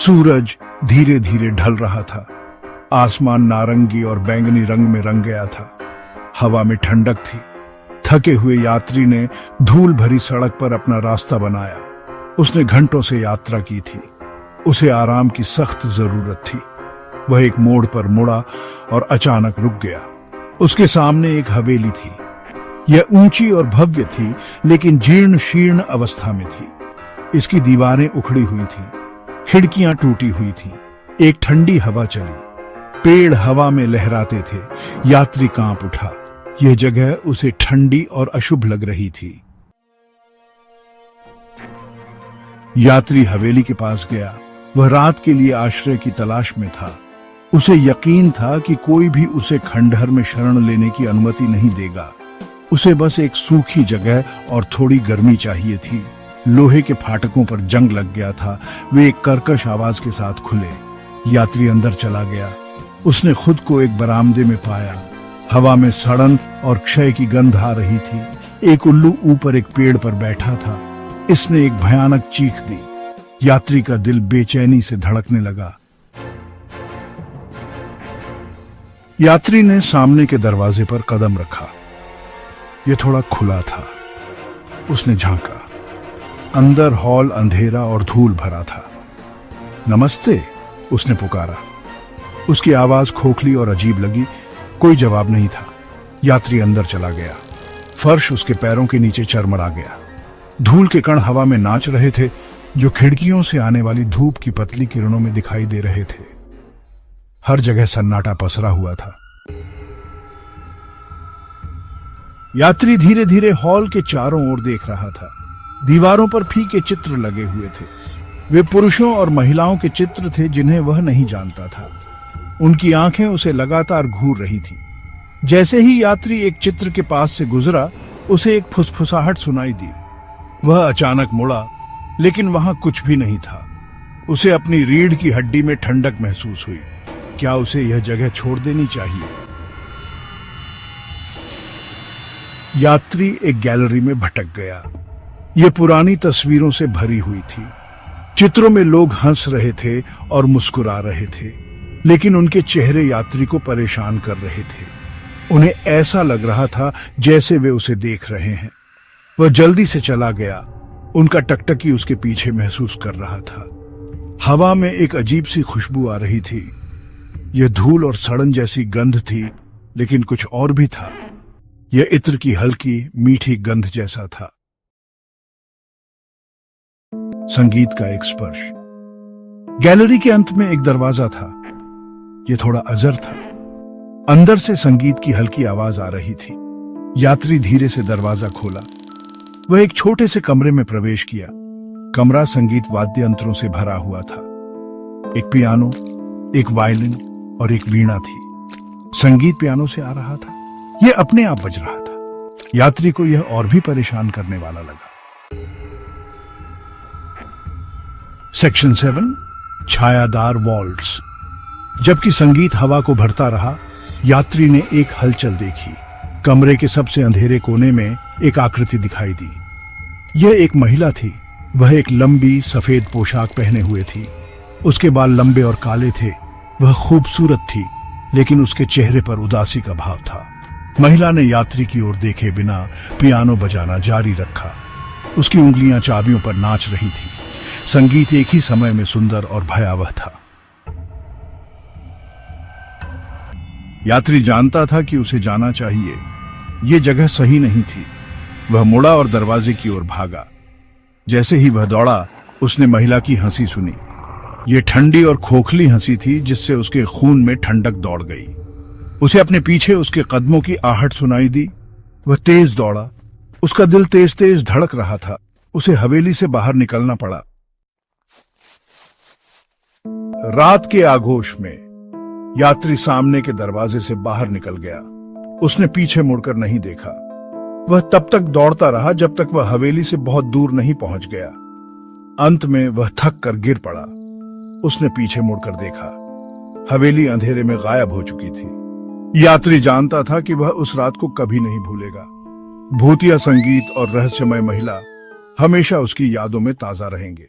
सूरज धीरे धीरे ढल रहा था। आसमान नारंगी और बैंगनी रंग में रंग गया था। हवा में ठंडक थी। थके हुए यात्री ने धूल भरी सड़क पर अपना रास्ता बनाया। उसने घंटों से यात्रा की थी। उसे आराम की सख्त जरूरत थी। वह एक मोड़ पर मुड़ा और अचानक रुक गया। उसके सामने एक हवेली थी। यह ऊंची और भव्य थी, लेकिन जीर्ण शीर्ण अवस्था में थी। इसकी दीवारें उखड़ी हुई थीं, खिड़कियां टूटी हुई थीं। एक ठंडी हवा चली, पेड़ हवा में लहराते थे। यात्री कांप उठा। यह जगह उसे ठंडी और अशुभ लग रही थी। यात्री हवेली के पास गया। वह रात के लिए आश्रय की तलाश में था। उसे यकीन था कि कोई भी उसे खंडहर में शरण लेने की अनुमति नहीं देगा। उसे बस एक सूखी जगह और थोड़ी गर्मी चाहिए थी। लोहे के फाटकों पर जंग लग गया था। वे एक कर्कश आवाज के साथ खुले। यात्री अंदर चला गया। उसने खुद को एक बरामदे में पाया। हवा में सड़न और क्षय की गंध आ रही थी। एक उल्लू ऊपर एक पेड़ पर बैठा था। इसने एक भयानक चीख दी। यात्री का दिल बेचैनी से धड़कने लगा। यात्री ने सामने के दरवाजे पर कदम रखा। यह थोड़ा खुला था। उसने झांका। अंदर हॉल अंधेरा और धूल भरा था। नमस्ते, उसने पुकारा। उसकी आवाज खोखली और अजीब लगी। कोई जवाब नहीं था। यात्री अंदर चला गया। फर्श उसके पैरों के नीचे चरमरा गया। धूल के कण हवा में नाच रहे थे, जो खिड़कियों से आने वाली धूप की पतली किरणों में दिखाई दे रहे थे। हर जगह सन्नाटा पसरा हुआ था। यात्री धीरे धीरे हॉल के चारों ओर देख रहा था। दीवारों पर फीके चित्र लगे हुए थे। वे पुरुषों और महिलाओं के चित्र थे जिन्हें वह नहीं जानता था। उनकी आंखें उसे लगातार घूर रही थी। जैसे ही यात्री एक चित्र के पास से गुजरा, उसे एक फुसफुसाहट सुनाई दी। वह अचानक मुड़ा, लेकिन वहां कुछ भी नहीं था। उसे अपनी रीढ़ की हड्डी में ठंडक महसूस हुई। क्या उसे यह जगह छोड़ देनी चाहिए? यात्री एक गैलरी में भटक गया। यह पुरानी तस्वीरों से भरी हुई थी। चित्रों में लोग हंस रहे थे और मुस्कुरा रहे थे, लेकिन उनके चेहरे यात्री को परेशान कर रहे थे। उन्हें ऐसा लग रहा था जैसे वे उसे देख रहे हैं। वह जल्दी से चला गया। उनका टकटकी उसके पीछे महसूस कर रहा था। हवा में एक अजीब सी खुशबू आ रही थी। यह धूल और सड़न जैसी गंध थी, लेकिन कुछ और भी था। यह इत्र की हल्की मीठी गंध जैसा था। संगीत का एक स्पर्श। गैलरी के अंत में एक दरवाजा था। यह थोड़ा अजर था। अंदर से संगीत की हल्की आवाज आ रही थी। यात्री धीरे से दरवाजा खोला। वह एक छोटे से कमरे में प्रवेश किया। कमरा संगीत वाद्य यंत्रों से भरा हुआ था। एक पियानो, एक वायलिन और एक वीणा थी। संगीत पियानो से आ रहा था। यह अपने आप बज रहा था। यात्री को यह और भी परेशान करने वाला लगा। सेक्शन 7, छायादार वॉल्ट्स। जबकि संगीत हवा को भरता रहा, यात्री ने एक हलचल देखी। कमरे के सबसे अंधेरे कोने में एक आकृति दिखाई दी। यह एक महिला थी। वह एक लंबी सफेद पोशाक पहने हुए थी। उसके बाल लंबे और काले थे। वह खूबसूरत थी, लेकिन उसके चेहरे पर उदासी का भाव था। महिला ने यात्री की ओर देखे बिना पियानो बजाना जारी रखा। उसकी उंगलियां चाबियों पर नाच रही थी। संगीत एक ही समय में सुंदर और भयावह था। यात्री जानता था कि उसे जाना चाहिए। यह जगह सही नहीं थी। वह मुड़ा और दरवाजे की ओर भागा। जैसे ही वह दौड़ा, उसने महिला की हंसी सुनी। यह ठंडी और खोखली हंसी थी, जिससे उसके खून में ठंडक दौड़ गई। उसे अपने पीछे उसके कदमों की आहट सुनाई दी। वह तेज दौड़ा। उसका दिल तेज तेज धड़क रहा था। उसे हवेली से बाहर निकलना पड़ा। रात के आगोश में यात्री सामने के दरवाजे से बाहर निकल गया। उसने पीछे मुड़कर नहीं देखा। वह तब तक दौड़ता रहा जब तक वह हवेली से बहुत दूर नहीं पहुंच गया। अंत में वह थक कर गिर पड़ा। उसने पीछे मुड़कर देखा। हवेली अंधेरे में गायब हो चुकी थी। यात्री जानता था कि वह उस रात को कभी नहीं भूलेगा। भूतिया संगीत और रहस्यमय महिला हमेशा उसकी यादों में ताजा रहेंगे।